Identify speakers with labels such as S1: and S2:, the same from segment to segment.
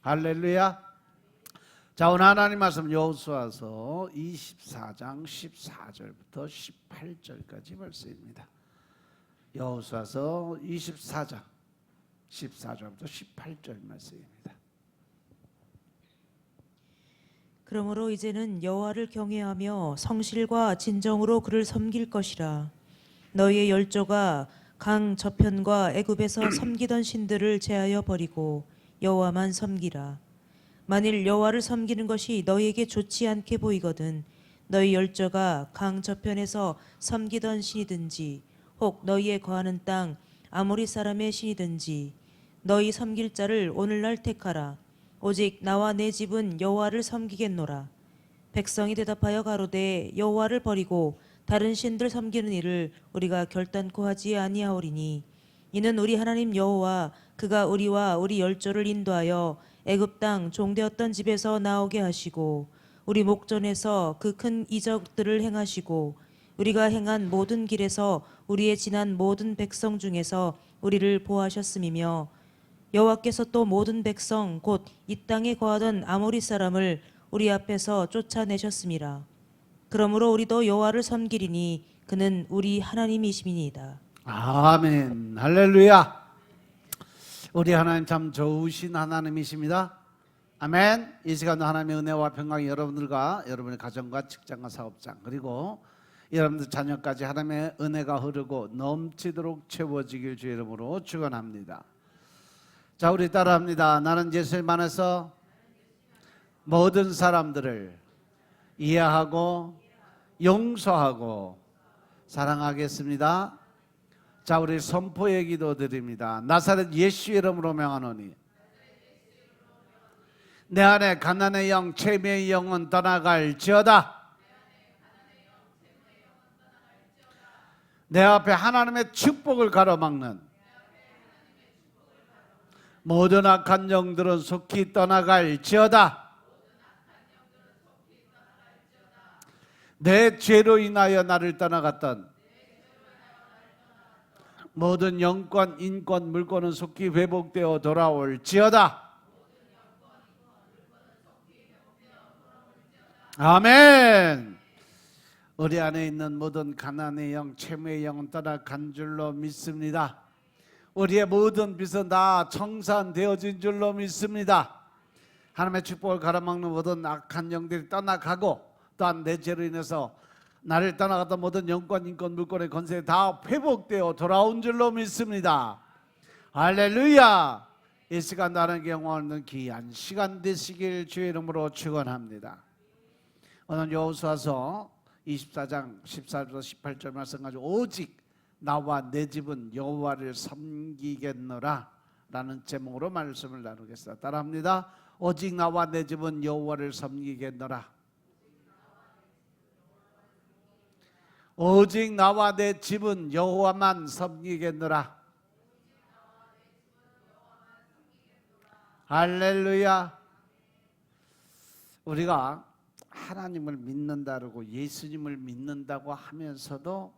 S1: 할렐루야. 자, 오늘 하나님 말씀 여호수아서 24장 14절부터 18절까지 말씀입니다. 여호수아서 24장 14절부터 18절 말씀입니다.
S2: 그러므로 이제는 여호와를 경외하며 성실과 진정으로 그를 섬길 것이라. 너희의 열조가 강 저편과 애굽에서 섬기던 신들을 제하여 버리고 여호와만 섬기라. 만일 여호와를 섬기는 것이 너희에게 좋지 않게 보이거든 너희 열조가 강 저편에서 섬기던 신이든지 혹 너희의 거하는 땅 아모리 사람의 신이든지 너희 섬길 자를 오늘날 택하라. 오직 나와 내 집은 여호와를 섬기겠노라. 백성이 대답하여 가로되 여호와를 버리고 다른 신들 섬기는 일을 우리가 결단코 하지 아니하오리니 이는 우리 하나님 여호와 그가 우리와 우리 열조를 인도하여 애굽 땅 종되었던 집에서 나오게 하시고 우리 목전에서 그 큰 이적들을 행하시고 우리가 행한 모든 길에서 우리의 지난 모든 백성 중에서 우리를 보호하셨음이며 여호와께서 또 모든 백성 곧 이 땅에 거하던 아모리 사람을 우리 앞에서 쫓아내셨음이라. 그러므로 우리도 여호와를 섬기리니 그는 우리 하나님이심이니이다.
S1: 아멘. 할렐루야. 우리 하나님 참 좋으신 하나님이십니다. 아멘. 이 시간도 하나님의 은혜와 평강이 여러분들과 여러분의 가정과 직장과 사업장 그리고 여러분들 자녀까지 하나님의 은혜가 흐르고 넘치도록 채워지길 주의 이름으로 축원합니다. 자, 우리 따라합니다. 나는 예수님 안에서 모든 사람들을 이해하고 용서하고 사랑하겠습니다. 자, 우리 선포의 기도 드립니다. 나사렛 예수 이름으로 명하노니 내 안에 가난의 영, 체매의 영은 떠나갈지어다. 내 앞에 하나님의 축복을 가로막는 모든 악한 영들은 속히 떠나갈지어다. 내 죄로 인하여 나를 떠나갔던 모든 영권, 인권, 물권은 속히 회복되어 돌아올지어다. 아멘. 우리 안에 있는 모든 가난의 영, 채무의 영은 떠나간 줄로 믿습니다. 우리의 모든 빚은 다 청산되어진 줄로 믿습니다. 하나님의 축복을 가로막는 모든 악한 영들이 떠나가고 또한 내 죄로 인해서 나를 떠나갔던 모든 영권, 인권, 물권의 권세 다 회복되어 돌아온 줄로 믿습니다. 할렐루야. 이 시간 나는 영원한 귀한 시간 되시길 주의 이름으로 축원합니다. 오늘 여호수아서 24장 14절부터 18절 말씀 가지고 오직 나와 내 집은 여호와를 섬기겠노라 라는 제목으로 말씀을 나누겠습니다. 따라합니다. 오직 나와 내 집은 여호와를 섬기겠노라. 오직 나와 내 집은 여호와만 섬기겠노라. 할렐루야. 우리가 하나님을 믿는다고 예수님을 믿는다고 하면서도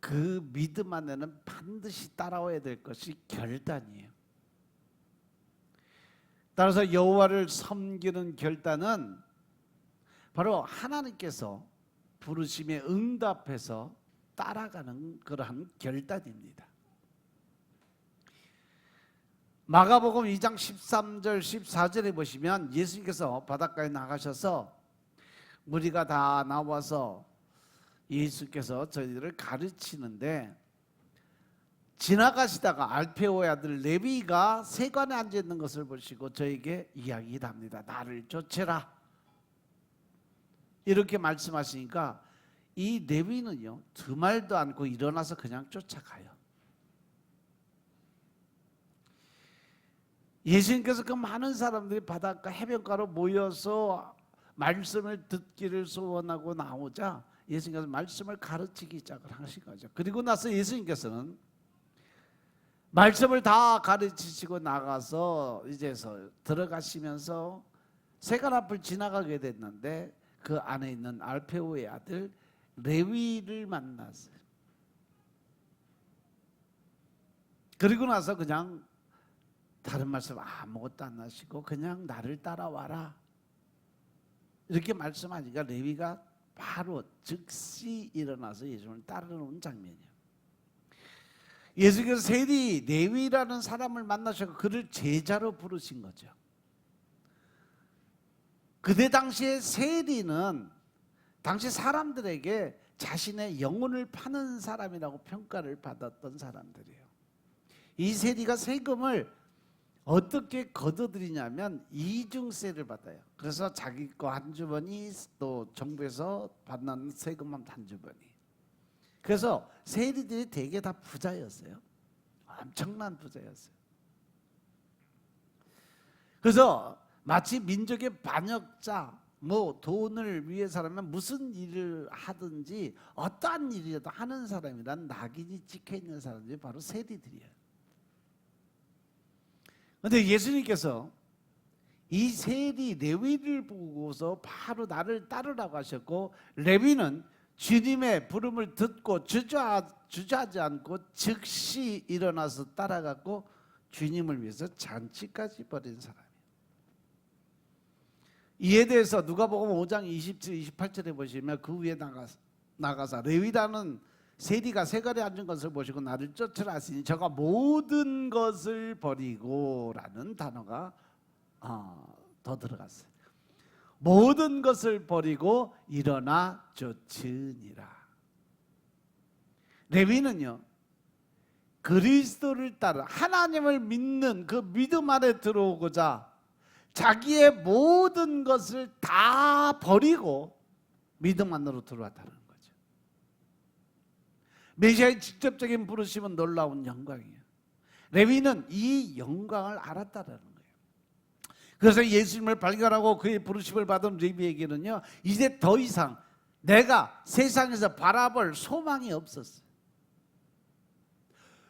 S1: 그 믿음 안에는 반드시 따라와야 될 것이 결단이에요. 따라서 여호와를 섬기는 결단은 바로 하나님께서 부르심에 응답해서 따라가는 그러한 결단입니다. 마가복음 2장 13절 14절에 보시면 예수님께서 바닷가에 나가셔서 무리가 다 나와서 예수께서 저희들을 가르치는데 지나가시다가 알페오의 아들 레위가 세관에 앉아 있는 것을 보시고 저에게 이야기를 합니다. 나를 쫓으라. 이렇게 말씀하시니까 이 레위는요 두말도 않고 일어나서 그냥 쫓아가요. 예수님께서 그 많은 사람들이 바닷가 해변가로 모여서 말씀을 듣기를 소원하고 나오자 예수님께서 말씀을 가르치기 시작을 하신 거죠. 그리고 나서 예수님께서는 말씀을 다 가르치시고 나가서 이제서 들어가시면서 세관 앞을 지나가게 됐는데 그 안에 있는 알페오의 아들 레위를 만났어요. 그리고 나서 그냥 다른 말씀 아무것도 안 하시고 그냥 나를 따라와라 이렇게 말씀하니까 레위가 바로 즉시 일어나서 예수님을 따르는 장면이에요. 예수께서 세리 레위라는 사람을 만나셔서 그를 제자로 부르신 거죠. 그때 당시에 세리는 당시 사람들에게 자신의 영혼을 파는 사람이라고 평가를 받았던 사람들이에요. 이 세리가 세금을 어떻게 걷어들이냐면 이중세를 받아요. 그래서 자기 거 한 주머니 또 정부에서 받는 세금만 한 주머니. 그래서 세리들이 되게 다 부자였어요. 엄청난 부자였어요. 그래서 마치 민족의 반역자, 뭐 돈을 위해서라면 무슨 일을 하든지 어떠한 일이라도 하는 사람이란 낙인이 찍혀 있는 사람들이 바로 세리들이에요. 그런데 예수님께서 이 세리 레위를 보고서 바로 나를 따르라고 하셨고, 레위는 주님의 부름을 듣고 주저하지 않고 즉시 일어나서 따라갔고 주님을 위해서 잔치까지 벌인 사람이에요. 이에 대해서 누가복음 5장 27, 28절에 보시면 그 위에 나가서 레위라는 세리가 세갈에 앉은 것을 보시고 나를 쫓으라 하시니 저가 모든 것을 버리고 라는 단어가 더 들어갔어요. 모든 것을 버리고 일어나 쫓으니라. 레위는요, 그리스도를 따라 하나님을 믿는 그 믿음 안에 들어오고자 자기의 모든 것을 다 버리고 믿음 안으로 들어왔다는 거죠. 메시아의 직접적인 부르심은 놀라운 영광이에요. 레위는 이 영광을 알았다는 거예요. 그래서 예수님을 발견하고 그의 부르심을 받은 레위에게는요, 이제 더 이상 내가 세상에서 바라볼 소망이 없었어요.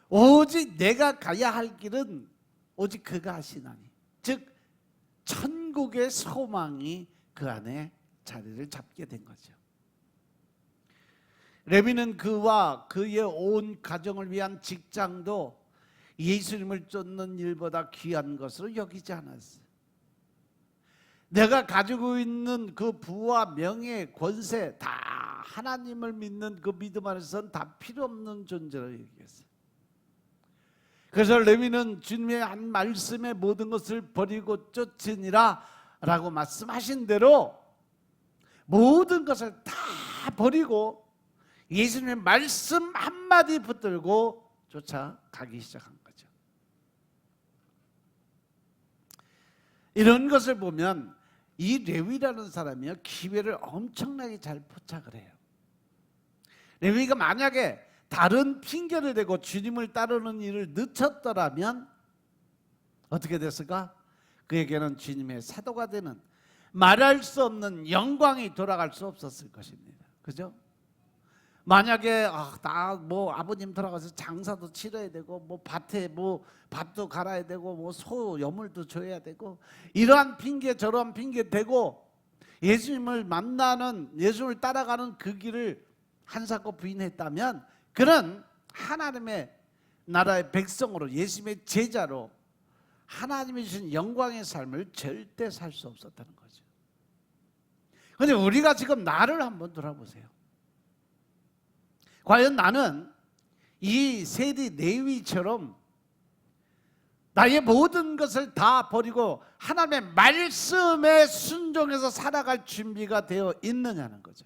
S1: 오직 내가 가야 할 길은 오직 그가 하시나니, 즉 천국의 소망이 그 안에 자리를 잡게 된 거죠. 레위는 그와 그의 온 가정을 위한 직장도 예수님을 쫓는 일보다 귀한 것으로 여기지 않았어요. 내가 가지고 있는 그 부와 명예, 권세 다 하나님을 믿는 그 믿음 안에서는 다 필요 없는 존재로 여겼어요. 그래서 레위는 주님의 한 말씀에 모든 것을 버리고 쫓으니라 라고 말씀하신 대로 모든 것을 다 버리고 예수님의 말씀 한마디 붙들고 쫓아가기 시작한 거죠. 이런 것을 보면 이 레위라는 사람이요, 기회를 엄청나게 잘 포착을 해요. 레위가 만약에 다른 핑계를 대고 주님을 따르는 일을 늦췄더라면 어떻게 됐을까? 그에게는 주님의 사도가 되는 말할 수 없는 영광이 돌아갈 수 없었을 것입니다. 그죠? 만약에 나 뭐 아버님 돌아가서 장사도 치러야 되고 뭐 밭에 뭐 밭도 갈아야 되고 뭐 소 여물도 줘야 되고 이러한 핑계 저러한 핑계 대고 예수님을 만나는, 예수님을 따라가는 그 길을 한사코 부인했다면 그는 하나님의 나라의 백성으로, 예수님의 제자로 하나님이 주신 영광의 삶을 절대 살 수 없었다는 거죠. 그런데 우리가 지금 나를 한번 돌아보세요. 과연 나는 이 세리 레위처럼 나의 모든 것을 다 버리고 하나님의 말씀에 순종해서 살아갈 준비가 되어 있느냐는 거죠.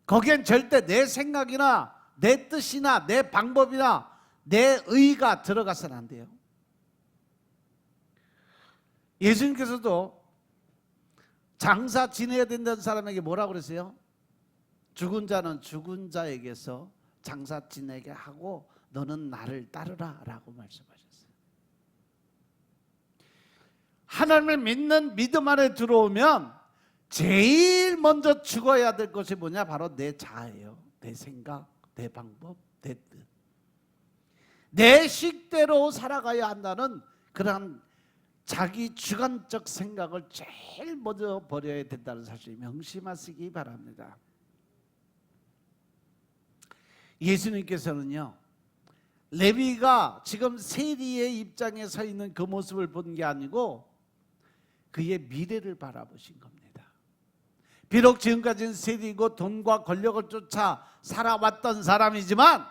S1: 거기엔 절대 내 생각이나 내 뜻이나 내 방법이나 내 의가 들어가서는 안 돼요. 예수님께서도 장사 지내야 된다는 사람에게 뭐라고 그랬어요? 죽은 자는 죽은 자에게서 장사 지내게 하고 너는 나를 따르라 라고 말씀하셨어요. 하나님을 믿는 믿음 안에 들어오면 제일 먼저 죽어야 될 것이 뭐냐? 바로 내 자아예요. 내 생각, 내 방법, 내 뜻. 내 식대로 살아가야 한다는 그런 자기 주관적 생각을 제일 먼저 버려야 된다는 사실 명심하시기 바랍니다. 예수님께서는요, 레위가 지금 세리의 입장에 서 있는 그 모습을 본 게 아니고 그의 미래를 바라보신 겁니다. 비록 지금까지는 세리고 돈과 권력을 쫓아 살아왔던 사람이지만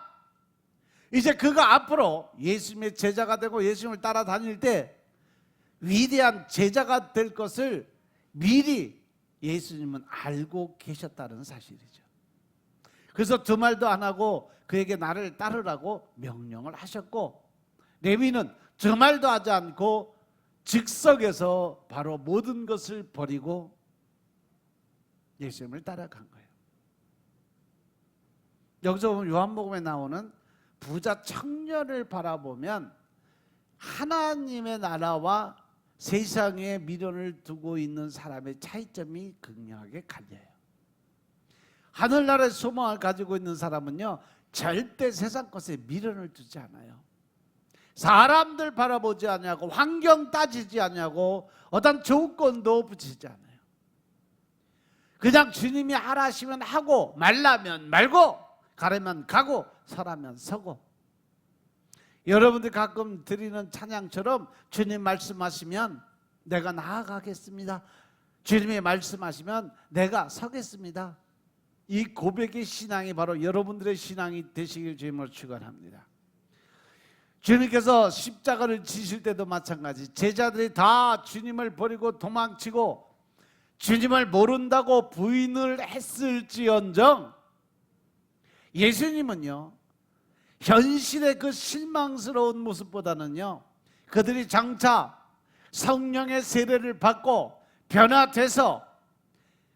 S1: 이제 그가 앞으로 예수님의 제자가 되고 예수님을 따라다닐 때 위대한 제자가 될 것을 미리 예수님은 알고 계셨다는 사실이죠. 그래서 두 말도 안 하고 그에게 나를 따르라고 명령을 하셨고, 레위는 두 말도 하지 않고 즉석에서 바로 모든 것을 버리고 예수님을 따라간 거예요. 여기서 보면 요한복음에 나오는 부자 청년을 바라보면 하나님의 나라와 세상에 미련을 두고 있는 사람의 차이점이 극명하게 갈려요. 하늘나라의 소망을 가지고 있는 사람은요, 절대 세상 것에 미련을 두지 않아요. 사람들 바라보지 않냐고, 환경 따지지 않냐고, 어떤 조건도 붙이지 않아요. 그냥 주님이 하라시면 하고, 말라면 말고, 가려면 가고, 서라면 서고. 여러분들 가끔 드리는 찬양처럼 주님 말씀하시면 내가 나아가겠습니다. 주님이 말씀하시면 내가 서겠습니다. 이 고백의 신앙이 바로 여러분들의 신앙이 되시길 주님으로 축원합니다. 주님께서 십자가를 지실 때도 마찬가지, 제자들이 다 주님을 버리고 도망치고 주님을 모른다고 부인을 했을지언정 예수님은요, 현실의 그 실망스러운 모습보다는요, 그들이 장차 성령의 세례를 받고 변화돼서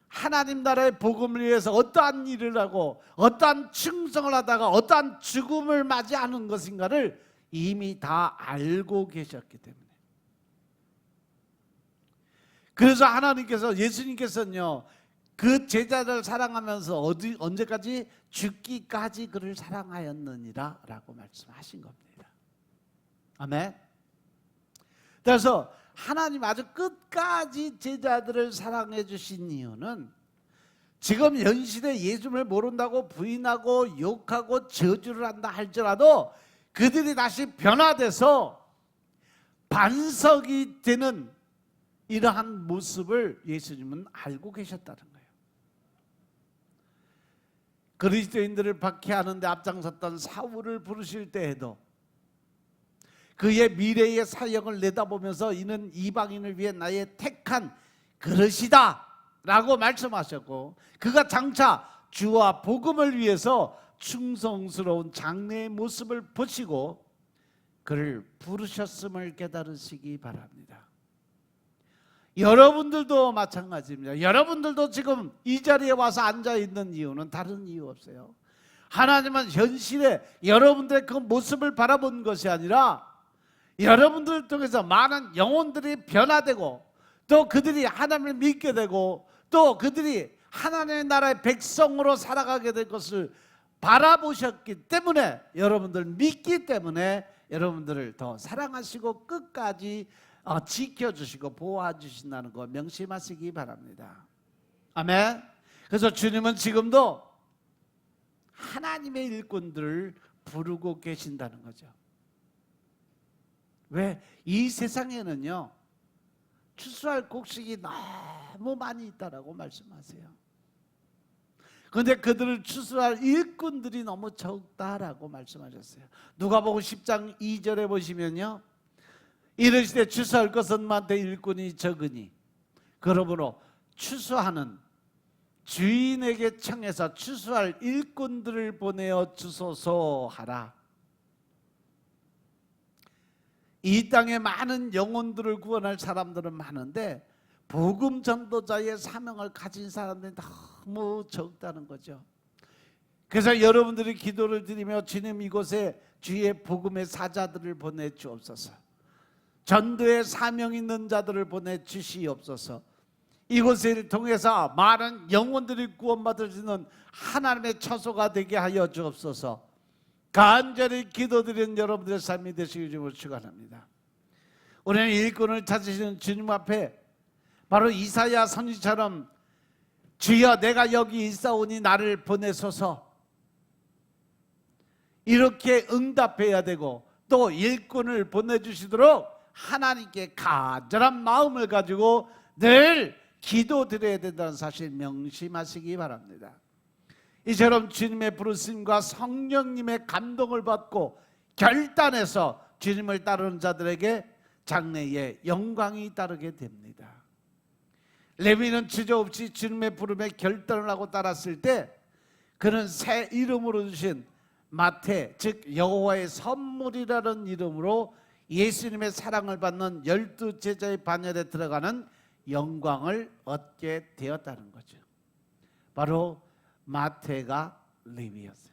S1: 하나님 나라의 복음을 위해서 어떠한 일을 하고 어떠한 충성을 하다가 어떠한 죽음을 맞이하는 것인가를 이미 다 알고 계셨기 때문에, 그래서 하나님께서, 예수님께서는요, 그 제자를 사랑하면서 언제까지? 죽기까지 그를 사랑하였느니라 라고 말씀하신 겁니다. 아멘. 그래서 하나님 아주 끝까지 제자들을 사랑해 주신 이유는 지금 현실에 예수님을 모른다고 부인하고 욕하고 저주를 한다 할지라도 그들이 다시 변화돼서 반석이 되는 이러한 모습을 예수님은 알고 계셨다는 거예요. 그리스도인들을 박해하는데 앞장섰던 사울을 부르실 때에도 그의 미래의 사역을 내다보면서 이는 이방인을 위해 나의 택한 그릇이다 라고 말씀하셨고, 그가 장차 주와 복음을 위해서 충성스러운 장래의 모습을 보시고 그를 부르셨음을 깨달으시기 바랍니다. 여러분들도 마찬가지입니다. 여러분들도 지금 이 자리에 와서 앉아있는 이유는 다른 이유 없어요. 하나님은 현실에 여러분들의 그 모습을 바라본 것이 아니라 여러분들을 통해서 많은 영혼들이 변화되고 또 그들이 하나님을 믿게 되고 또 그들이 하나님의 나라의 백성으로 살아가게 될 것을 바라보셨기 때문에, 여러분들 믿기 때문에 여러분들을 더 사랑하시고 끝까지 지켜주시고 보호해주신다는 거 명심하시기 바랍니다. 아멘. 그래서 주님은 지금도 하나님의 일꾼들을 부르고 계신다는 거죠. 왜? 이 세상에는요, 추수할 곡식이 너무 많이 있다라고 말씀하세요. 그런데 그들을 추수할 일꾼들이 너무 적다라고 말씀하셨어요. 누가복음 10장 2절에 보시면요, 이르시되 추수할 것은 많되 일꾼이 적으니 그러므로 추수하는 주인에게 청해서 추수할 일꾼들을 보내어 주소서 하라. 이 땅에 많은 영혼들을 구원할 사람들은 많은데 복음 전도자의 사명을 가진 사람들이 너무 적다는 거죠. 그래서 여러분들이 기도를 드리며 주님 이곳에 주의 복음의 사자들을 보내주옵소서, 전도의 사명 있는 자들을 보내주시옵소서, 이곳을 통해서 많은 영혼들이 구원받을 수 있는 하나님의 처소가 되게 하여 주옵소서, 간절히 기도드리는 여러분들의 삶이 되시길 주님으로 축원합니다. 우리는 일꾼을 찾으시는 주님 앞에 바로 이사야 선지처럼 주여 내가 여기 있사오니 나를 보내소서, 이렇게 응답해야 되고 또 일꾼을 보내주시도록 하나님께 간절한 마음을 가지고 늘 기도드려야 된다는 사실 명심하시기 바랍니다. 이처럼 주님의 부르심과 성령님의 감동을 받고 결단해서 주님을 따르는 자들에게 장래에 영광이 따르게 됩니다. 레위는 주저없이 주님의 부름에 결단을 하고 따랐을 때 그는 새 이름으로 주신 마태, 즉 여호와의 선물이라는 이름으로 예수님의 사랑을 받는 12제자의 반열에 들어가는 영광을 얻게 되었다는 거죠. 바로 마태가 레위였어요.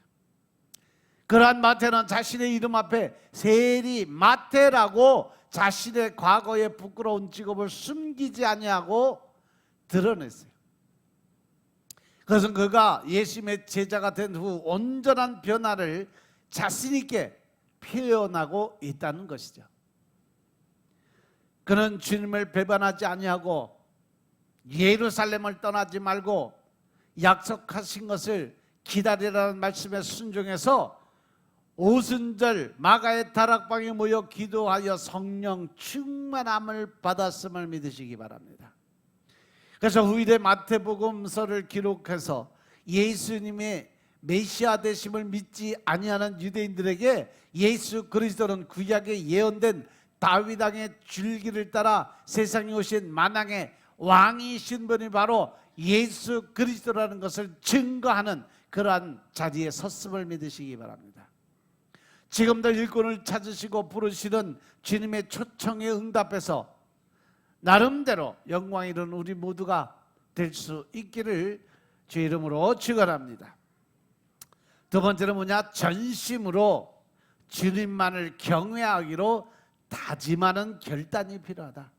S1: 그러한 마태는 자신의 이름 앞에 세리 마태라고 자신의 과거의 부끄러운 직업을 숨기지 아니하고 드러냈어요. 그것은 그가 예수님의 제자가 된 후 온전한 변화를 자신 있게 표현하고 있다는 것이죠. 그는 주님을 배반하지 아니하고 예루살렘을 떠나지 말고 약속하신 것을 기다리라는 말씀에 순종해서 오순절 마가의 다락방에 모여 기도하여 성령 충만함을 받았음을 믿으시기 바랍니다. 그래서 후일에 마태복음서를 기록해서 예수님의 메시아 되심을 믿지 아니하는 유대인들에게 예수 그리스도는 구약에 예언된 다윗 왕의 줄기를 따라 세상에 오신 만왕의 왕이신 분이 바로 예수 그리스도라는 것을 증거하는 그러한 자리에 섰음을 믿으시기 바랍니다. 지금도 일꾼을 찾으시고 부르시는 주님의 초청에 응답해서 나름대로 영광 이룬 우리 모두가 될 수 있기를 주 이름으로 축원합니다. 두 번째는 뭐냐? 전심으로 주님만을 경외하기로 다짐하는 결단이 필요하다.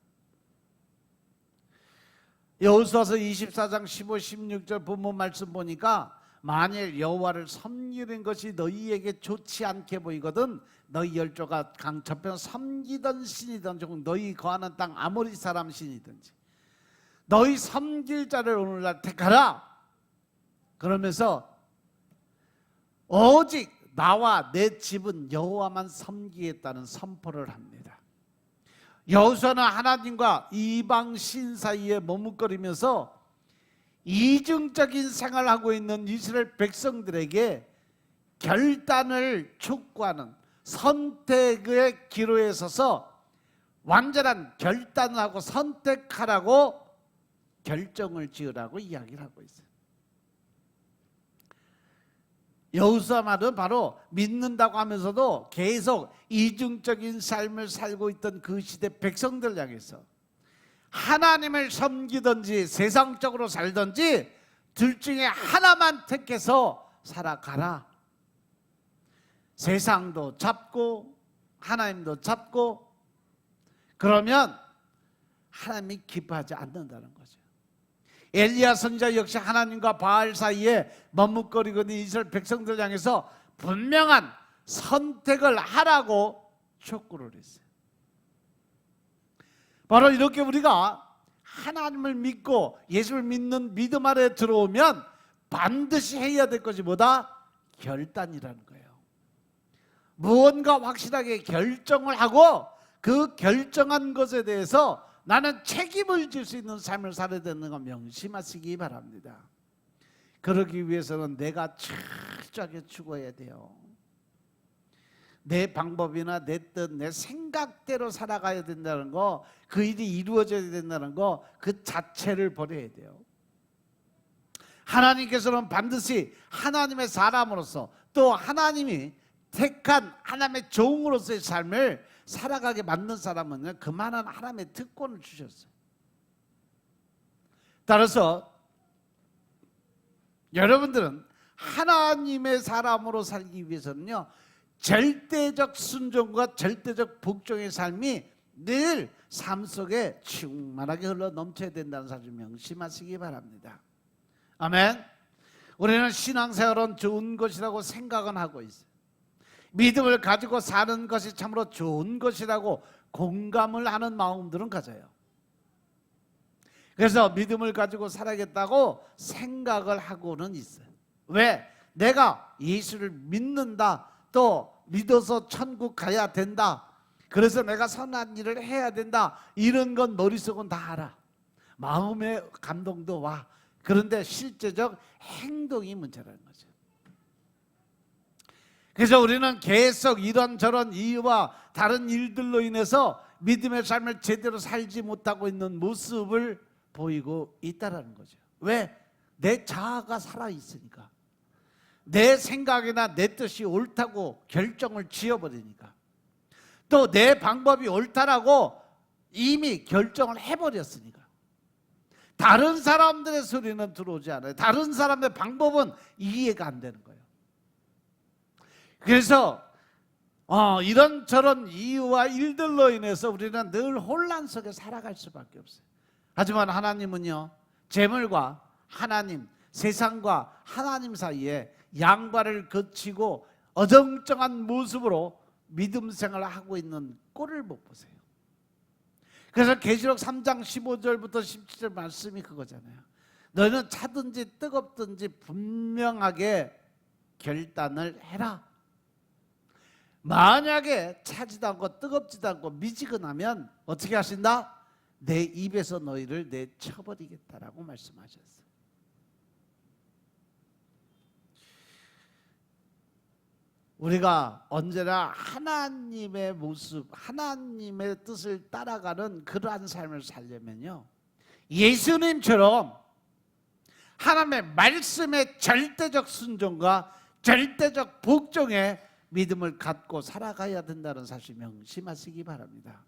S1: 여호수아서 24장 15, 16절 본문 말씀 보니까 만일 여호와를 섬기는 것이 너희에게 좋지 않게 보이거든 너희 열조가 강 저편 섬기던 신이든 즉 너희 거하는 땅 아모리 사람 신이든지 너희 섬길 자를 오늘날 택하라. 그러면서 오직 나와 내 집은 여호와만 섬기겠다는 선포를 합니다. 여호수아는 하나님과 이방 신 사이에 머뭇거리면서 이중적인 생활을 하고 있는 이스라엘 백성들에게 결단을 촉구하는 선택의 기로에 서서 완전한 결단을 하고 선택하라고 결정을 지으라고 이야기를 하고 있어요. 여호수아 말은 바로 믿는다고 하면서도 계속 이중적인 삶을 살고 있던 그 시대 백성들 향해서 하나님을 섬기든지 세상적으로 살든지 둘 중에 하나만 택해서 살아가라. 세상도 잡고 하나님도 잡고 그러면 하나님이 기뻐하지 않는다는 거죠. 엘리야 선지자 역시 하나님과 바알 사이에 머뭇거리고 있는 이스라엘 백성들 향해서 분명한 선택을 하라고 촉구를 했어요. 바로 이렇게 우리가 하나님을 믿고 예수를 믿는 믿음 아래 들어오면 반드시 해야 될 것이 뭐다? 결단이라는 거예요. 무언가 확실하게 결정을 하고 그 결정한 것에 대해서 나는 책임을 질 수 있는 삶을 살아야 되는 거 명심하시기 바랍니다. 그러기 위해서는 내가 철저하게 추구해야 돼요. 내 방법이나 내 뜻, 내 생각대로 살아가야 된다는 거, 그 일이 이루어져야 된다는 거, 그 자체를 버려야 돼요. 하나님께서는 반드시 하나님의 사람으로서 또 하나님이 택한 하나님의 종으로서의 삶을 살아가게 만든 사람은 그만한 하나님의 특권을 주셨어요. 따라서 여러분들은 하나님의 사람으로 살기 위해서는요, 절대적 순종과 절대적 복종의 삶이 늘 삶 속에 충만하게 흘러 넘쳐야 된다는 사실 명심하시기 바랍니다. 아멘. 우리는 신앙생활은 좋은 것이라고 생각은 하고 있어요. 믿음을 가지고 사는 것이 참으로 좋은 것이라고 공감을 하는 마음들은 가져요. 그래서 믿음을 가지고 살아야겠다고 생각을 하고는 있어요. 왜? 내가 예수를 믿는다, 또 믿어서 천국 가야 된다. 그래서 내가 선한 일을 해야 된다. 이런 건 머릿속은 다 알아. 마음의 감동도 와. 그런데 실제적 행동이 문제라는 거죠. 그래서 우리는 계속 이런저런 이유와 다른 일들로 인해서 믿음의 삶을 제대로 살지 못하고 있는 모습을 보이고 있다는 거죠. 왜? 내 자아가 살아있으니까. 내 생각이나 내 뜻이 옳다고 결정을 지어버리니까. 또 내 방법이 옳다라고 이미 결정을 해버렸으니까. 다른 사람들의 소리는 들어오지 않아요. 다른 사람의 방법은 이해가 안 되는 거예요. 그래서 이런저런 이유와 일들로 인해서 우리는 늘 혼란 속에 살아갈 수밖에 없어요. 하지만 하나님은요, 재물과 하나님, 세상과 하나님 사이에 양발을 거치고 어정쩡한 모습으로 믿음 생활을 하고 있는 꼴을 못 보세요. 그래서 계시록 3장 15절부터 17절 말씀이 그거잖아요. 너희는 차든지 뜨겁든지 분명하게 결단을 해라. 만약에 차지도 않고 뜨겁지도 않고 미지근하면 어떻게 하신다? 내 입에서 너희를 내쳐버리겠다라고 말씀하셨어요. 우리가 언제나 하나님의 모습, 하나님의 뜻을 따라가는 그러한 삶을 살려면요, 예수님처럼 하나님의 말씀의 절대적 순종과 절대적 복종에 믿음을 갖고 살아가야 된다는 사실 명심하시기 바랍니다.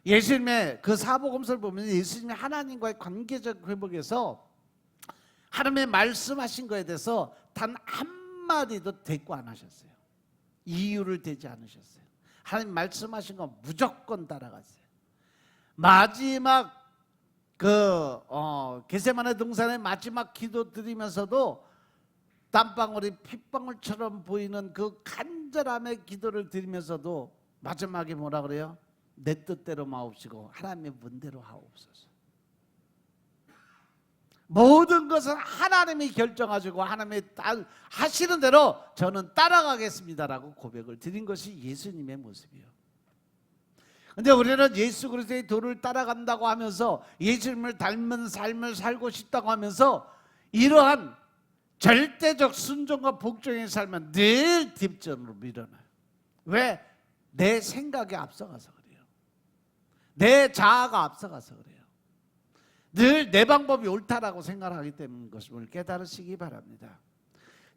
S1: 예수님의 그 사복음서를 보면 예수님이 하나님과의 관계적 회복에서 하나님의 말씀하신 것에 대해서 단 한마디도 대꾸 안 하셨어요. 이유를 대지 않으셨어요. 하나님 말씀하신 건 무조건 따라갔어요. 마지막 겟세마네 동산의 마지막 기도 드리면서도 땀방울이 핏방울처럼 보이는 그 간절함의 기도를 드리면서도 마지막에 뭐라 그래요? 내 뜻대로 마옵시고 하나님의 문대로 하옵소서. 모든 것은 하나님이 결정하시고 하나님이 하시는 대로 저는 따라가겠습니다라고 고백을 드린 것이 예수님의 모습이에요. 그런데 우리는 예수 그리스도의 도를 따라간다고 하면서 예수님을 닮은 삶을 살고 싶다고 하면서 이러한 절대적 순종과 복종의 삶은 늘 뒷전으로 밀어놔요. 왜? 내 생각에 앞서가서 그래요. 내 자아가 앞서가서 그래요. 늘 내 방법이 옳다라고 생각하기 때문인 것을 깨달으시기 바랍니다.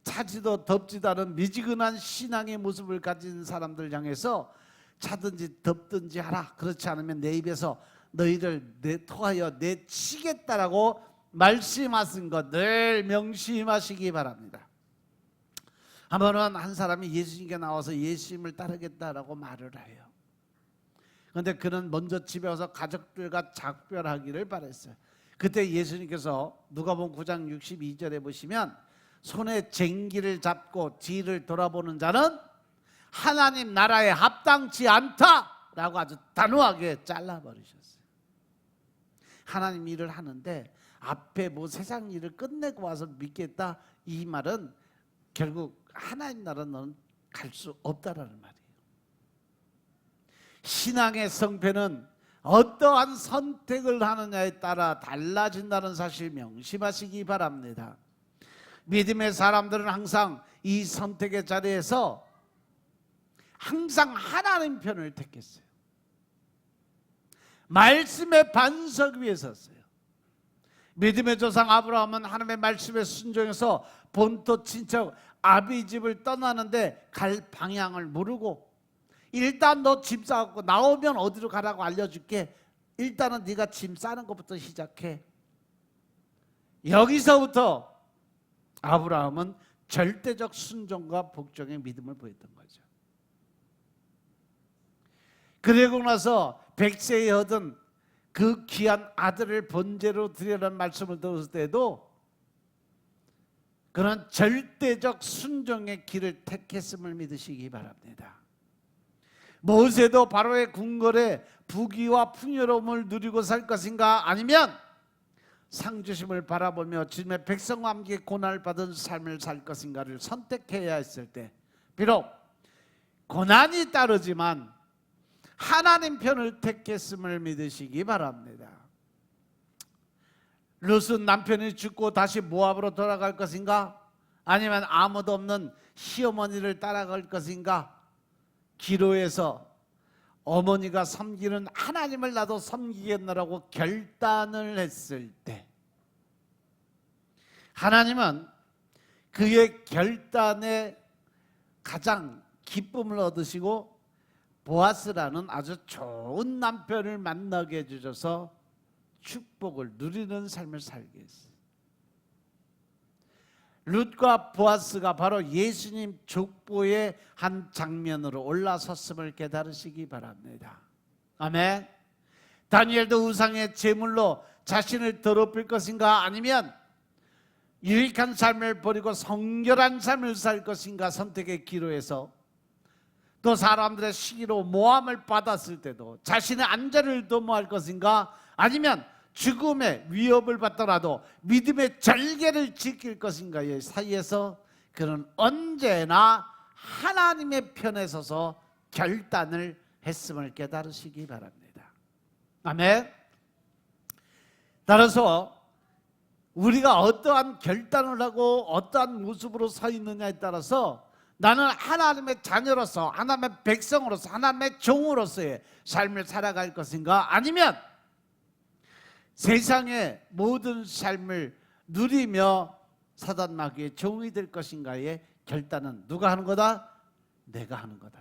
S1: 차지도 덥지도 않은 미지근한 신앙의 모습을 가진 사람들 향해서 차든지 덥든지 하라. 그렇지 않으면 내 입에서 너희를 통하여 내치겠다라고 말씀하신 것 늘 명심하시기 바랍니다. 한 번은 한 사람이 예수님께 나와서 예수님을 따르겠다라고 말을 해요. 그런데 그는 먼저 집에 와서 가족들과 작별하기를 바랬어요. 그때 예수님께서 누가복음 9장 62절에 보시면 손에 쟁기를 잡고 뒤를 돌아보는 자는 하나님 나라에 합당치 않다라고 아주 단호하게 잘라버리셨어요. 하나님 일을 하는데 앞에 뭐 세상 일을 끝내고 와서 믿겠다, 이 말은 결국 하나님 나라는 너는 갈 수 없다라는 말이에요. 신앙의 성패는 어떠한 선택을 하느냐에 따라 달라진다는 사실 명심하시기 바랍니다. 믿음의 사람들은 항상 이 선택의 자리에서 항상 하나님 편을 택했어요. 말씀의 반석 위에 섰어요. 믿음의 조상 아브라함은 하나님의 말씀에 순종해서 본토 친척 아비 집을 떠나는데 갈 방향을 모르고 일단 너 짐 싸갖고 나오면 어디로 가라고 알려줄게. 일단은 네가 짐 싸는 것부터 시작해. 여기서부터 아브라함은 절대적 순종과 복종의 믿음을 보였던 거죠. 그리고 나서 100세에 얻은 그 귀한 아들을 번제로 드리라는 말씀을 들었을 때도 그런 절대적 순종의 길을 택했음을 믿으시기 바랍니다. 모세도 바로의 궁궐에 부귀와 풍요로움을 누리고 살 것인가, 아니면 상주심을 바라보며 주님의 백성과 함께 고난을 받은 삶을 살 것인가를 선택해야 했을 때 비록 고난이 따르지만 하나님 편을 택했음을 믿으시기 바랍니다. 룻은 남편이 죽고 다시 모압으로 돌아갈 것인가? 아니면 아무도 없는 시어머니를 따라갈 것인가? 기로에서 어머니가 섬기는 하나님을 나도 섬기겠노라고 결단을 했을 때 하나님은 그의 결단에 가장 기쁨을 얻으시고 보아스라는 아주 좋은 남편을 만나게 해주셔서 축복을 누리는 삶을 살게 했어요. 룻과 보아스가 바로 예수님 족보의 한 장면으로 올라섰음을 깨달으시기 바랍니다. 아멘. 다니엘도 우상의 제물로 자신을 더럽힐 것인가 아니면 유익한 삶을 버리고 성결한 삶을 살 것인가 선택의 기로에서 또 사람들의 시기로 모함을 받았을 때도 자신의 안전을 도모할 것인가 아니면 죽음의 위협을 받더라도 믿음의 절개를 지킬 것인가의 사이에서 그는 언제나 하나님의 편에 서서 결단을 했음을 깨달으시기 바랍니다. 아멘. 따라서 우리가 어떠한 결단을 하고 어떠한 모습으로 서 있느냐에 따라서 나는 하나님의 자녀로서 하나님의 백성으로서 하나님의 종으로서의 삶을 살아갈 것인가 아니면 세상의 모든 삶을 누리며 사단 마귀의 종이 될 것인가의 결단은 누가 하는 거다? 내가 하는 거다.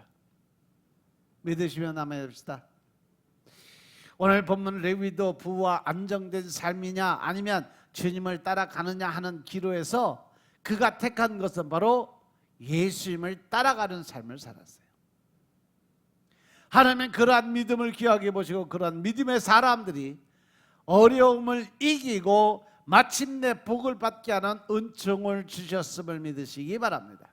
S1: 믿으시면 아멘 합시다. 오늘 본문 레위도 부와 안정된 삶이냐 아니면 주님을 따라가느냐 하는 기로에서 그가 택한 것은 바로 예수님을 따라가는 삶을 살았어요. 하나님은 그러한 믿음을 귀하게 보시고 그러한 믿음의 사람들이 어려움을 이기고 마침내 복을 받게 하는 은총을 주셨음을 믿으시기 바랍니다.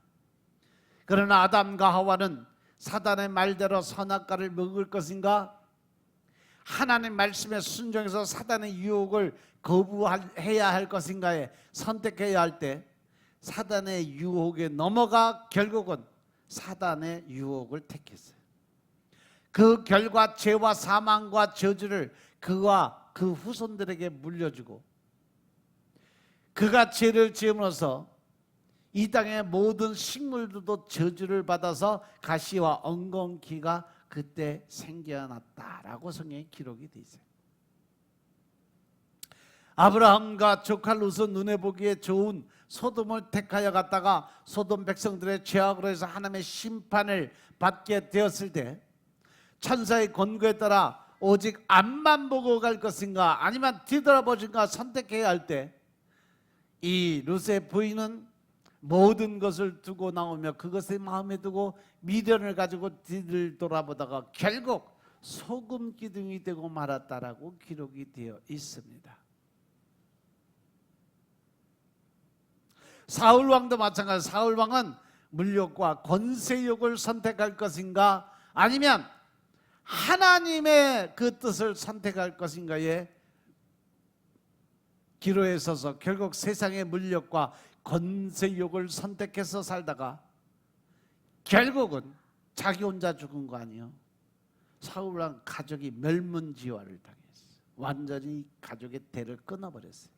S1: 그러나 아담과 하와는 사단의 말대로 선악과를 먹을 것인가? 하나님 말씀에 순종해서 사단의 유혹을 거부해야 할 것인가에 선택해야 할 때 사단의 유혹에 넘어가 결국은 사단의 유혹을 택했어요. 그 결과 죄와 사망과 저주를 그와 그 후손들에게 물려주고 그가 죄를 지음으로써 이 땅의 모든 식물들도 저주를 받아서 가시와 엉겅퀴가 그때 생겨났다라고 성경에 기록이 되어 있어요. 아브라함과 조카 룻은 눈에 보기에 좋은 소돔을 택하여 갔다가 소돔 백성들의 죄악으로 해서 하나님의 심판을 받게 되었을 때 천사의 권고에 따라 오직 앞만 보고 갈 것인가 아니면 뒤돌아보신가 선택해야 할 때 이 룻의 부인은 모든 것을 두고 나오며 그것을 마음에 두고 미련을 가지고 뒤를 돌아보다가 결국 소금 기둥이 되고 말았다라고 기록이 되어 있습니다. 사울 왕도 마찬가지. 사울 왕은 물욕과 권세욕을 선택할 것인가 아니면 하나님의 그 뜻을 선택할 것인가에 기로에 서서 결국 세상의 물욕과 권세욕을 선택해서 살다가 결국은 자기 혼자 죽은 거 아니에요. 사울 왕 가족이 멸문지화를 당했어요. 완전히 가족의 대를 끊어버렸어요.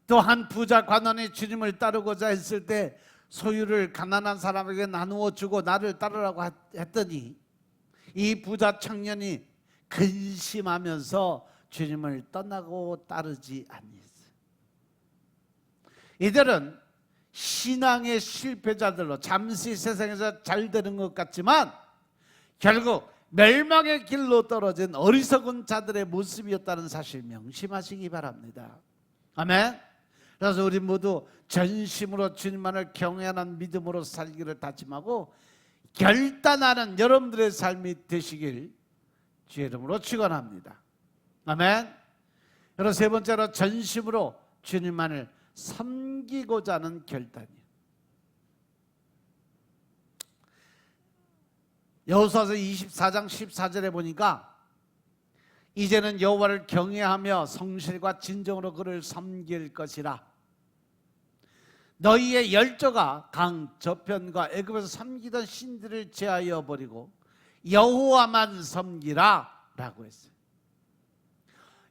S1: 또 한 부자 관원이 주님을 따르고자 했을 때 소유를 가난한 사람에게 나누어 주고 나를 따르라고 했더니 이 부자 청년이 근심하면서 주님을 떠나고 따르지 아니했어요. 이들은 신앙의 실패자들로 잠시 세상에서 잘 되는 것 같지만 결국 멸망의 길로 떨어진 어리석은 자들의 모습이었다는 사실 명심하시기 바랍니다. 아멘. 그래서 우리 모두 전심으로 주님만을 경외하는 믿음으로 살기를 다짐하고 결단하는 여러분들의 삶이 되시길 주의 이름으로 축원합니다. 아멘. 그리고 세 번째로 전심으로 주님만을 섬기고자 하는 결단이에요. 여호수아서 24장 14절에 보니까 이제는 여호와를 경외하며 성실과 진정으로 그를 섬길 것이라. 너희의 열조가 강 저편과 애굽에서 섬기던 신들을 제하여 버리고 여호와만 섬기라 라고 했어요.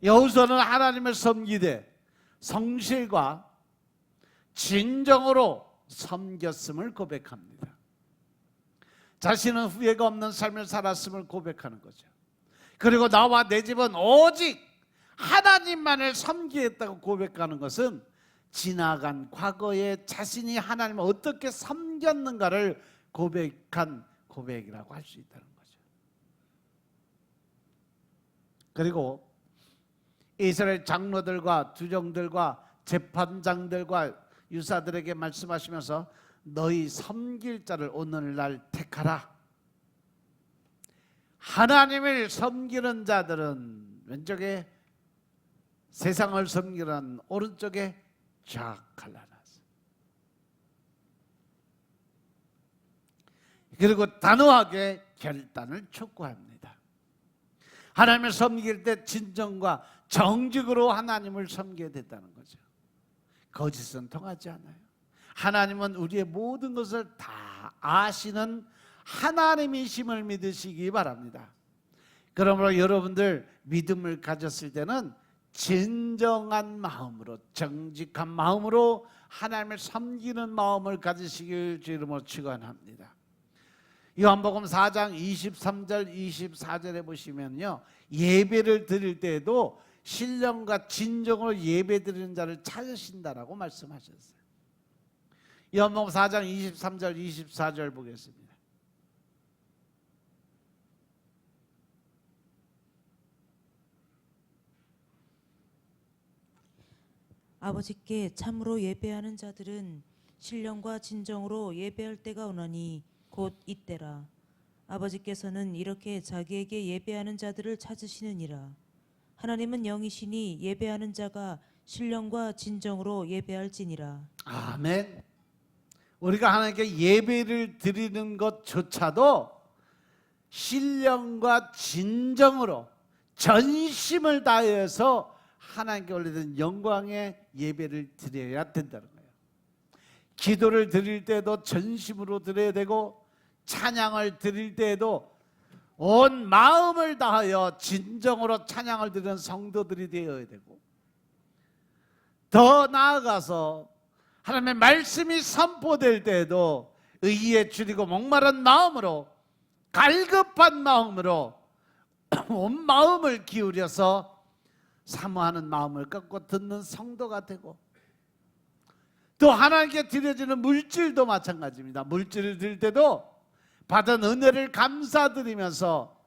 S1: 여호수아는 하나님을 섬기되 성실과 진정으로 섬겼음을 고백합니다. 자신은 후회가 없는 삶을 살았음을 고백하는 거죠. 그리고 나와 내 집은 오직 하나님만을 섬기겠다고 고백하는 것은 지나간 과거에 자신이 하나님을 어떻게 섬겼는가를 고백한 고백이라고 할 수 있다는 거죠. 그리고 이스라엘 장로들과 주정들과 재판장들과 유사들에게 말씀하시면서 너희 섬길 자를 오늘날 택하라. 하나님을 섬기는 자들은 왼쪽에, 세상을 섬기는 오른쪽에 쫙 갈라놨어요. 그리고 단호하게 결단을 촉구합니다. 하나님을 섬길 때 진정과 정직으로 하나님을 섬겨야 된다는 거죠. 거짓은 통하지 않아요. 하나님은 우리의 모든 것을 다 아시는 하나님이심을 믿으시기 바랍니다. 그러므로 여러분들 믿음을 가졌을 때는 진정한 마음으로, 정직한 마음으로 하나님을 섬기는 마음을 가지시길 주 이름으로 축원합니다. 요한복음 4장 23절 24절에 보시면요, 예배를 드릴 때에도 신령과 진정으로 예배 드리는 자를 찾으신다라고 말씀하셨어요. 요한복음 4장 23절 24절 보겠습니다.
S2: 아버지께 참으로 예배하는 자들은 신령과 진정으로 예배할 때가 오나니 곧 이때라. 아버지께서는 이렇게 자기에게 예배하는 자들을 찾으시느니라. 하나님은 영이시니 예배하는 자가 신령과 진정으로 예배할지니라.
S1: 아멘. 우리가 하나님께 예배를 드리는 것조차도 신령과 진정으로 전심을 다해서 하나님께 올리는 영광의 예배를 드려야 된다는 거예요. 기도를 드릴 때도 전심으로 드려야 되고, 찬양을 드릴 때에도 온 마음을 다하여 진정으로 찬양을 드리는 성도들이 되어야 되고, 더 나아가서 하나님의 말씀이 선포될 때에도 의에 줄이고 목마른 마음으로, 갈급한 마음으로 온 마음을 기울여서 사모하는 마음을 갖고 듣는 성도가 되고, 또 하나님께 드려지는 물질도 마찬가지입니다. 물질을 드릴 때도 받은 은혜를 감사드리면서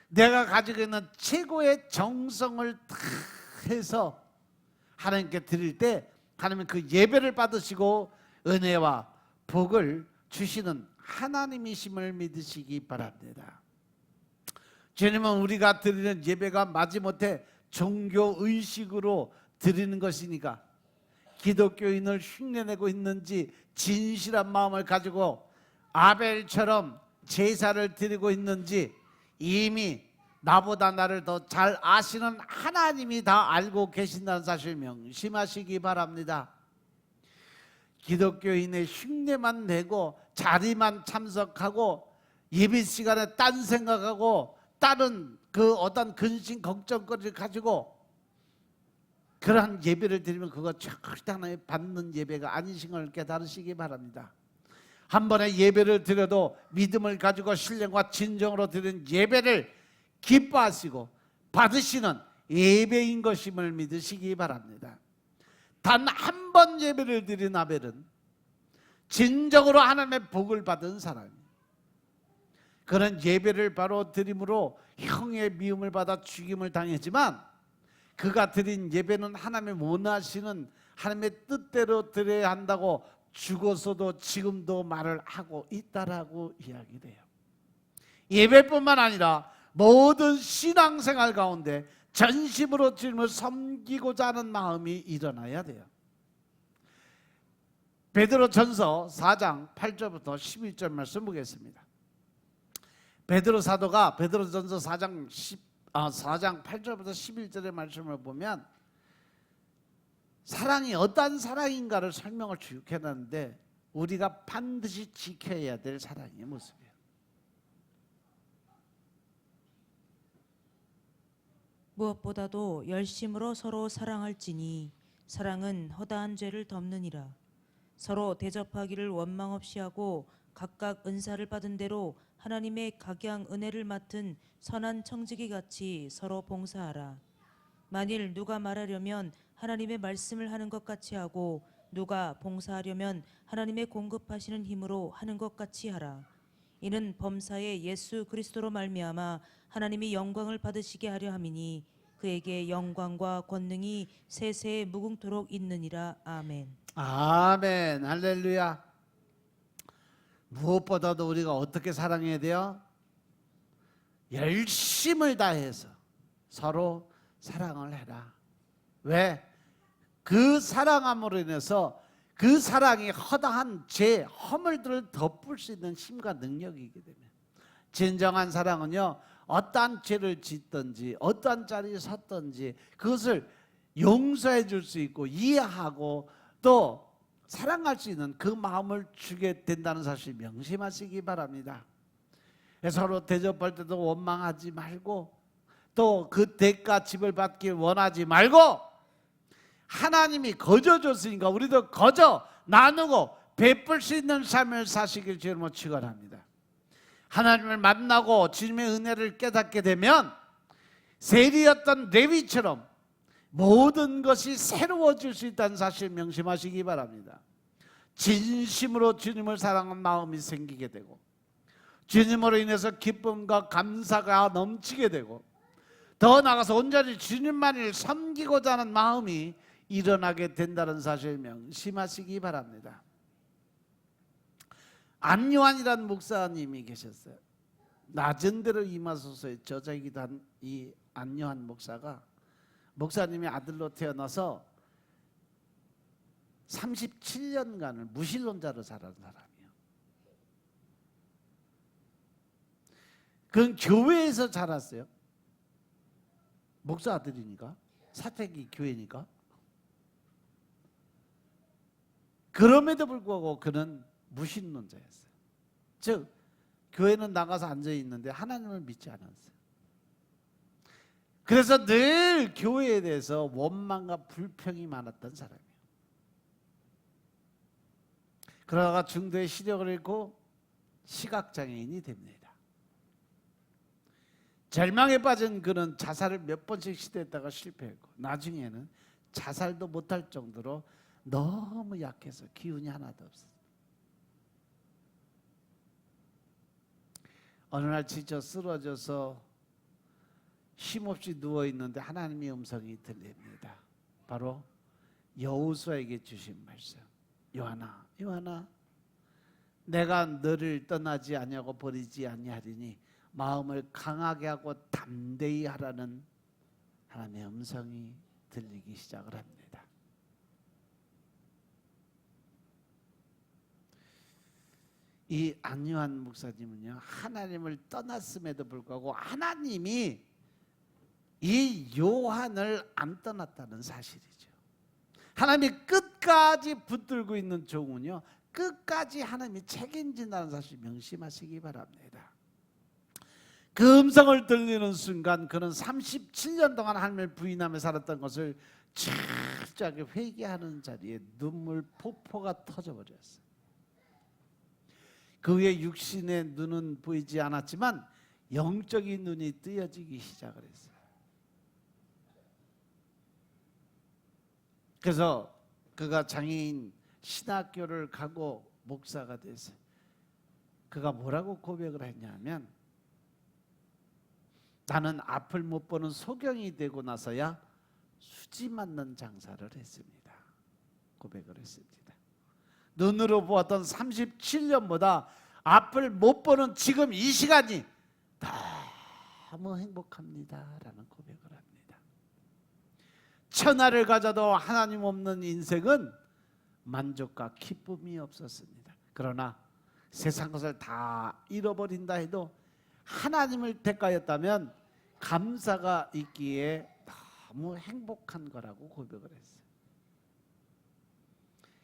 S1: 내가 가지고 있는 최고의 정성을 다 해서 하나님께 드릴 때 하나님은 그 예배를 받으시고 은혜와 복을 주시는 하나님이심을 믿으시기 바랍니다. 주님은 우리가 드리는 예배가 마지못해 종교의식으로 드리는 것이니까 기독교인을 흉내내고 있는지 진실한 마음을 가지고 아벨처럼 제사를 드리고 있는지 이미 나보다 나를 더 잘 아시는 하나님이 다 알고 계신다는 사실 명심하시기 바랍니다. 기독교인의 흉내만 내고 자리만 참석하고 예배 시간에 딴 생각하고 다른 그 어떤 근심 걱정거리를 가지고 그러한 예배를 드리면 그거 절대 하나님 받는 예배가 아니신 걸 깨달으시기 바랍니다. 한 번에 예배를 드려도 믿음을 가지고 신령과 진정으로 드리는 예배를 기뻐하시고 받으시는 예배인 것임을 믿으시기 바랍니다. 단 한 번 예배를 드린 아벨은 진정으로 하나님의 복을 받은 사람입니다. 그런 예배를 바로 드림으로 형의 미움을 받아 죽임을 당했지만 그가 드린 예배는 하나님의 원하시는 하나님의 뜻대로 드려야 한다고 죽어서도 지금도 말을 하고 있다라고 이야기돼요. 예배뿐만 아니라 모든 신앙생활 가운데 전심으로 주님을 섬기고자 하는 마음이 일어나야 돼요. 베드로전서 4장 8절부터 11절 말씀 보겠습니다. 베드로 사도가 베드로전서 4장 8절부터 11절의 말씀을 보면 사랑이 어떤 사랑인가를 설명을 쭉 해놨는데 우리가 반드시 지켜야 될 사랑의 모습이에요.
S2: 무엇보다도 열심으로 서로 사랑할지니 사랑은 허다한 죄를 덮느니라. 서로 대접하기를 원망 없이 하고 각각 은사를 받은 대로 하나님의 각양 은혜를 맡은 선한 청지기 같이 서로 봉사하라. 만일 누가 말하려면 하나님의 말씀을 하는 것 같이 하고 누가 봉사하려면 하나님의 공급하시는 힘으로 하는 것 같이 하라. 이는 범사에 예수 그리스도로 말미암아 하나님이 영광을 받으시게 하려 함이니 그에게 영광과 권능이 세세에 무궁토록 있느니라. 아멘.
S1: 아멘. 할렐루야. 무엇보다도 우리가 어떻게 사랑해야 돼요? 열심을 다해서 서로 사랑을 해라. 왜? 그 사랑함으로 인해서 그 사랑이 허다한 죄, 허물들을 덮을 수 있는 힘과 능력이기 때문에 진정한 사랑은요, 어떠한 죄를 짓든지 어떠한 자리에 섰든지 그것을 용서해 줄 수 있고 이해하고 또 사랑할 수 있는 그 마음을 주게 된다는 사실 명심하시기 바랍니다. 서로 대접할 때도 원망하지 말고 또 그 대가 집을 받길 원하지 말고 하나님이 거저 줬으니까 우리도 거저 나누고 베풀 수 있는 삶을 사시길 주님으로 축원합니다. 하나님을 만나고 주님의 은혜를 깨닫게 되면 세리였던 레위처럼 모든 것이 새로워질 수 있다는 사실 명심하시기 바랍니다. 진심으로 주님을 사랑하는 마음이 생기게 되고 주님으로 인해서 기쁨과 감사가 넘치게 되고 더 나아가서 온전히 주님만을 섬기고자 하는 마음이 일어나게 된다는 사실 명심하시기 바랍니다. 안요한이라는 목사님이 계셨어요. 낮은 대로 임하소서의 저자이기도 한 이 안요한 목사가 목사님의 아들로 태어나서 37년간을 무신론자로 살아온 사람이에요. 그건 교회에서 자랐어요. 목사 아들이니까, 사택이 교회니까. 그럼에도 불구하고 그는 무신론자였어요. 즉 교회는 나가서 앉아 있는데 하나님을 믿지 않았어요. 그래서 늘 교회에 대해서 원망과 불평이 많았던 사람이에요. 그러다가 중도에 시력을 잃고 시각장애인이 됩니다. 절망에 빠진 그는 자살을 몇 번씩 시도했다가 실패했고 나중에는 자살도 못할 정도로 너무 약해서 기운이 하나도 없었어요. 어느 날 지쳐 쓰러져서 힘없이 누워있는데 하나님의 음성이 들립니다. 바로 여호수아에게 주신 말씀. 요한아, 요한아, 내가 너를 떠나지 아니하고 버리지 아니하리니 마음을 강하게 하고 담대히 하라는 하나님의 음성이 들리기 시작을 합니다. 이 안요한 목사님은요, 하나님을 떠났음에도 불구하고 하나님이 이 요한을 안 떠났다는 사실이죠. 하나님이 끝까지 붙들고 있는 종은요, 끝까지 하나님이 책임진다는 사실 명심하시기 바랍니다. 그 음성을 들리는 순간 그는 37년 동안 하나님을 부인하며 살았던 것을 철저하게 회개하는 자리에 눈물 폭포가 터져버렸어요. 그의 육신의 눈은 보이지 않았지만 영적인 눈이 뜨여지기 시작을 했어요. 그래서 그가 장애인 신학교를 가고 목사가 됐어요. 그가 뭐라고 고백을 했냐면, 나는 앞을 못 보는 소경이 되고 나서야 수지 맞는 장사를 했습니다. 고백을 했습니다. 눈으로 보았던 37년보다 앞을 못 보는 지금 이 시간이 너무 행복합니다 라는 고백을 합니다. 천하를 가져도 하나님 없는 인생은 만족과 기쁨이 없었습니다. 그러나 세상 것을 다 잃어버린다 해도 하나님을 택하였다면 감사가 있기에 너무 행복한 거라고 고백을 했어요.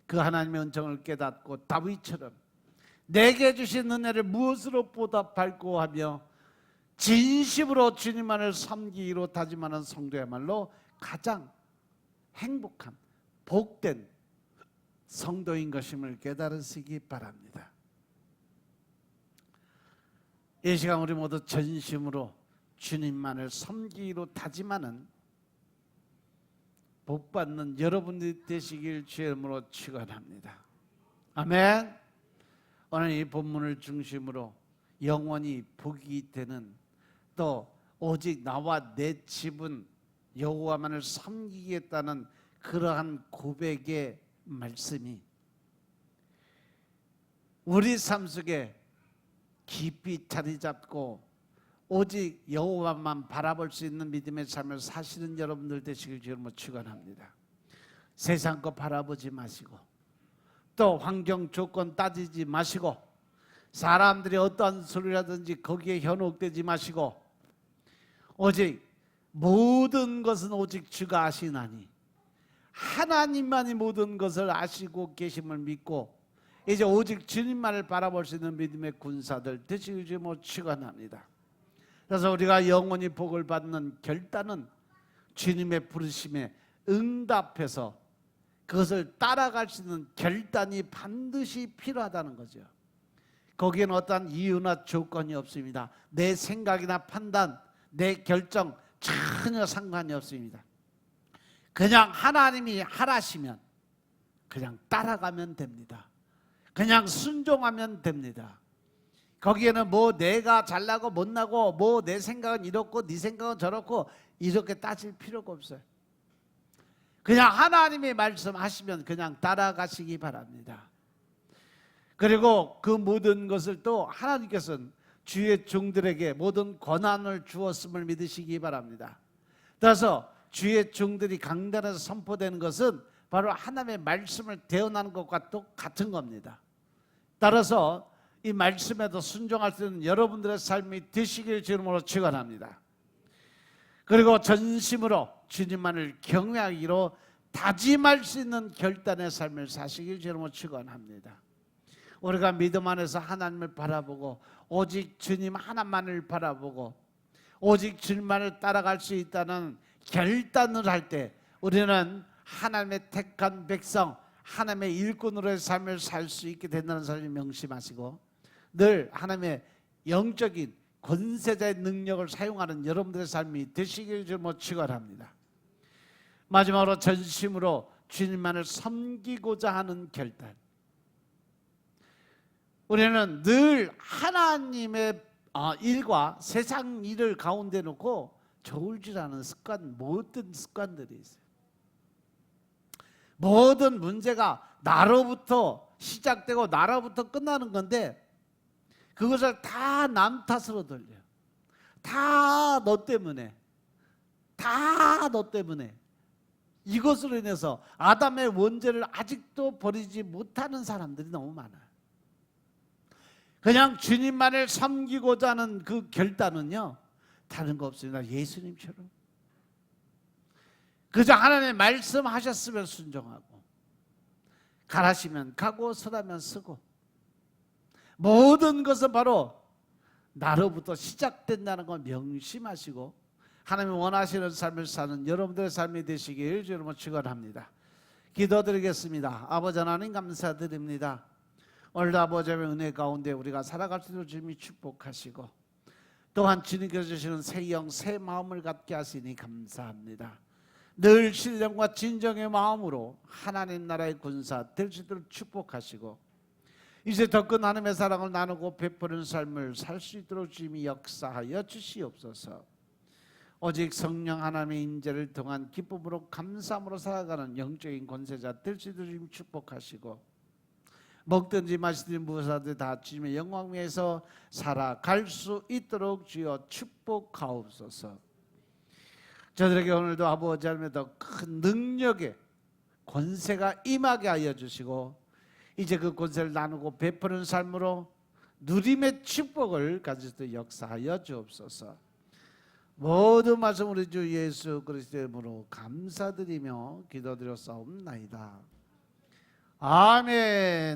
S1: 그 하나님의 은총을 깨닫고 다윗처럼 내게 주신 은혜를 무엇으로 보답할고 하며 진심으로 주님만을 섬기기로 다짐하는 성도야말로 가장 행복한 복된 성도인 것임을 깨달으시기 바랍니다. 이 시간 우리 모두 전심으로 주님만을 섬기기로 다짐하는 복받는 여러분들이 되시길 주의 이름으로 축원합니다. 아멘. 오늘 이 본문을 중심으로 영원히 복이 되는, 또 오직 나와 내 집은 여호와만을 섬기겠다는 그러한 고백의 말씀이 우리 삶 속에 깊이 자리 잡고 오직 여호와만 바라볼 수 있는 믿음의 삶을 사시는 여러분들 되시길 주님으로 축원합니다. 세상 거 바라보지 마시고, 또 환경 조건 따지지 마시고, 사람들이 어떠한 소리라든지 거기에 현혹되지 마시고, 오직 모든 것은 오직 주가 아시나니 하나님만이 모든 것을 아시고 계심을 믿고 이제 오직 주님만을 바라볼 수 있는 믿음의 군사들 되시길 주님으로 축원합니다. 그래서 우리가 영원히 복을 받는 결단은 주님의 부르심에 응답해서 그것을 따라갈 수 있는 결단이 반드시 필요하다는 거죠. 거기에는 어떠한 이유나 조건이 없습니다. 내 생각이나 판단, 내 결정 전혀 상관이 없습니다. 그냥 하나님이 하라시면 그냥 따라가면 됩니다. 그냥 순종하면 됩니다. 거기에는 뭐 내가 잘나고 못나고 뭐 내 생각은 이렇고 네 생각은 저렇고 이렇게 따질 필요가 없어요. 그냥 하나님이 말씀하시면 그냥 따라가시기 바랍니다. 그리고 그 모든 것을 또 하나님께서는 주의 종들에게 모든 권한을 주었음을 믿으시기 바랍니다. 따라서 주의 종들이 강단에서 선포되는 것은 바로 하나님의 말씀을 대언하는 것과 똑같은 겁니다. 따라서 이 말씀에도 순종할 수 있는 여러분들의 삶이 되시길 주님으로 축원합니다. 그리고 전심으로 주님만을 경외하기로 다짐할 수 있는 결단의 삶을 사시길 주님으로 축원합니다. 우리가 믿음 안에서 하나님을 바라보고 오직 주님 하나만을 바라보고 오직 주님만을 따라갈 수 있다는 결단을 할 때 우리는 하나님의 택한 백성, 하나님의 일꾼으로의 삶을 살 수 있게 된다는 사실을 명심하시고 늘 하나님의 영적인 권세자의 능력을 사용하는 여러분들의 삶이 되시길 좀 축원합니다. 마지막으로 전심으로 주님만을 섬기고자 하는 결단. 우리는 늘 하나님의 일과 세상 일을 가운데 놓고 저울질하는 습관, 모든 습관들이 있어요. 모든 문제가 나로부터 시작되고 나로부터 끝나는 건데 그것을 다 남 탓으로 돌려요. 다 너 때문에, 다 너 때문에. 이것으로 인해서 아담의 원죄를 아직도 버리지 못하는 사람들이 너무 많아요. 그냥 주님만을 섬기고자 하는 그 결단은요 다른 거 없습니다. 예수님처럼 그저 하나님의 말씀하셨으면 순종하고 가라시면 가고 서라면 서고 모든 것은 바로 나로부터 시작된다는 걸 명심하시고 하나님이 원하시는 삶을 사는 여러분들의 삶이 되시길 주님으로 축원합니다. 기도드리겠습니다. 아버지 하나님 감사드립니다. 오늘도 아버지의 은혜 가운데 우리가 살아갈 수 있도록 주님이 축복하시고 또한 주님께서 주시는 새 영, 새 마음을 갖게 하시니 감사합니다. 늘 신령과 진정의 마음으로 하나님 나라의 군사 될 수 있도록 축복하시고 이제 더 큰 하나님의 사랑을 나누고 베푸는 삶을 살 수 있도록 주님이 역사하여 주시옵소서. 오직 성령 하나님의 인재를 통한 기쁨으로 감사함으로 살아가는 영적인 권세자 될 수 있도록 주님 축복하시고 먹든지 마시든지 무엇하든지 다 주님의 영광 위에서 살아갈 수 있도록 주여 축복하옵소서. 저들에게 오늘도 아버지 하나님의 더 큰 능력의 권세가 임하게 하여 주시고 이제 그 권세를 나누고 베푸는 삶으로 누림의 축복을 가질 수 있도록 역사하여 주옵소서. 모든 말씀 우리 주 예수 그리스도의 이름으로 감사드리며 기도드렸사옵나이다. 아멘.